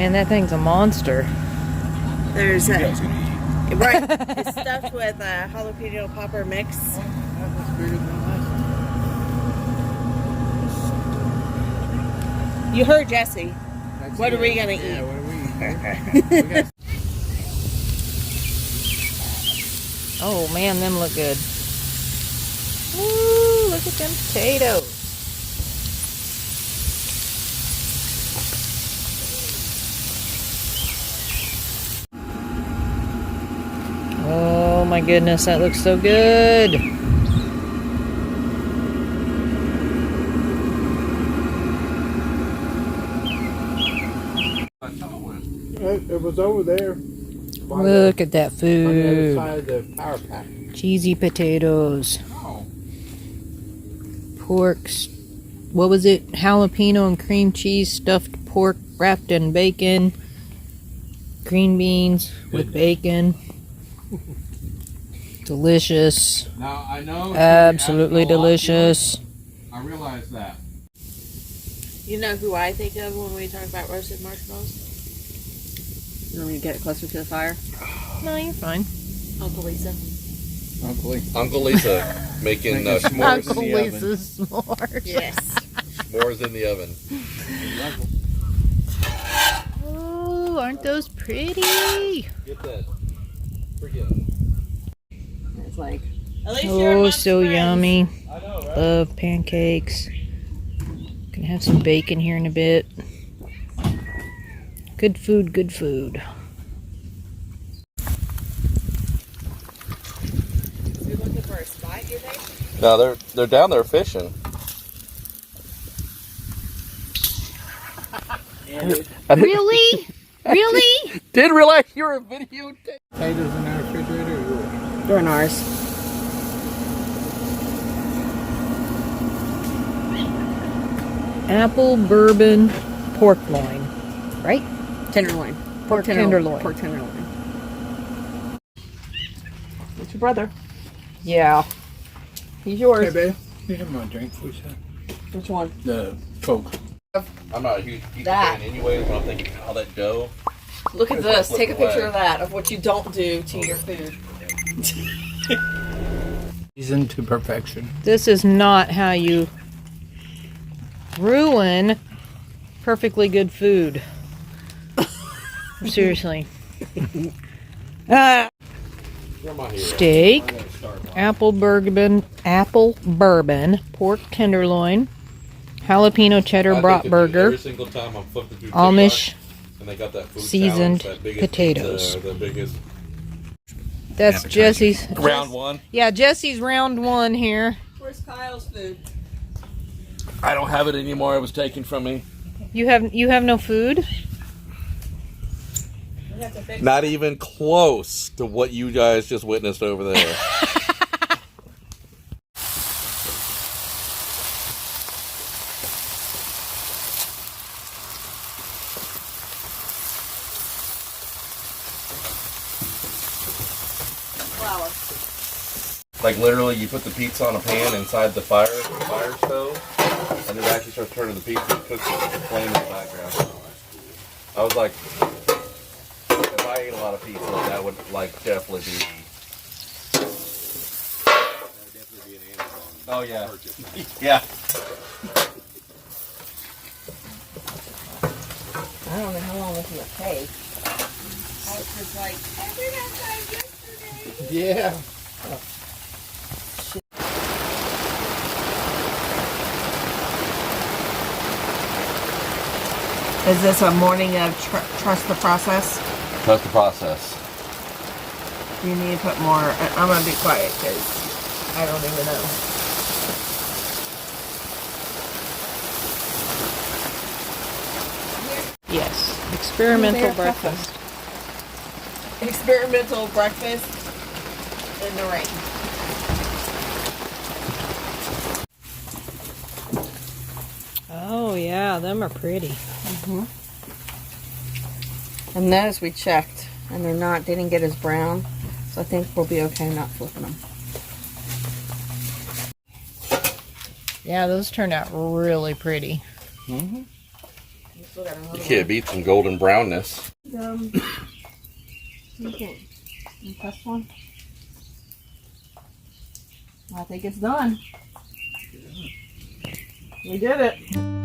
Man, that thing's a monster. There's a, right, it's stuffed with a jalapeno popper mix. That's bigger than the last one. You heard Jesse. That's What it. are we gonna Yeah, eat? what are we eating? We got Oh man, them look good. Ooh, look at them potatoes. Oh my goodness, that looks so good. It was over there. Look at that On the other food. side of the power pack. Cheesy potatoes. Oh. Porks. What was it? Jalapeno and cream cheese stuffed pork wrapped in bacon. Green beans with bacon. Delicious. Now I know. Absolutely delicious. I realize that. You know who I think of when we talk about roasted marshmallows? You want me to get it closer to the fire? No, you're fine. Uncle Lisa. Uncle Lisa making s'mores Uncle in the oven. Lisa's s'mores. Yes. S'mores in the oven. Oh, aren't those pretty? Get that freaking. It's like, at least you're Oh, amongst so friends. yummy. I know, right? Love pancakes. Gonna have some bacon here in a bit. Good food, good food. You looking for a spot, you think? No, they're down there fishing. Really? Really? Didn't realize you were a videotape. Potatoes in our refrigerator or yours? They're in ours. Apple bourbon pork loin, right? Tenderloin. Pork tenderloin. Pork tenderloin. It's your brother. Yeah. He's Hey, yours. babe. You have my drink, please. Which one? The Coke. I'm not a huge pizza That. fan anyways, but I'm thinking, how that dough. Look at It's this. like Take a flip picture away. of that, of what you don't do to your food. Seasoned to perfection. This is not how you ruin perfectly good food. Seriously. You're my hero. Steak, I'm gonna start now. apple bourbon, pork tenderloin, jalapeno cheddar I think brat that burger, Every single time I'm flipping through Amish TikTok, and they got that food seasoned challenge, that biggest potatoes. pizza, the biggest That's Jesse's. round one. Yeah, Jesse's round one here. Where's Kyle's food? I don't have it anymore. It was taken from me. You have no food? We have to fix Not even close to what you guys just witnessed over there. flour. Like literally, you put the pizza on a pan inside the fire stove, and it actually starts turning the pizza and cooks with the flame in the background. I was like, if I ate a lot of pizza, that would like definitely be. Oh yeah, yeah. I don't know how long this will take. I was just like, I did have time yesterday. Yeah. Is this a morning of trust the process? Trust the process. You need to put more. I'm going to be quiet because I don't even know. Yes. Experimental There, breakfast. Experimental breakfast in the rain. Oh yeah, them are pretty. And those we checked, and they didn't get as brown, so I think we'll be okay not flipping them. Yeah, those turned out really pretty. We still got another You can't beat some golden brownness. one. What do you think? You test one? I think it's done. We did it.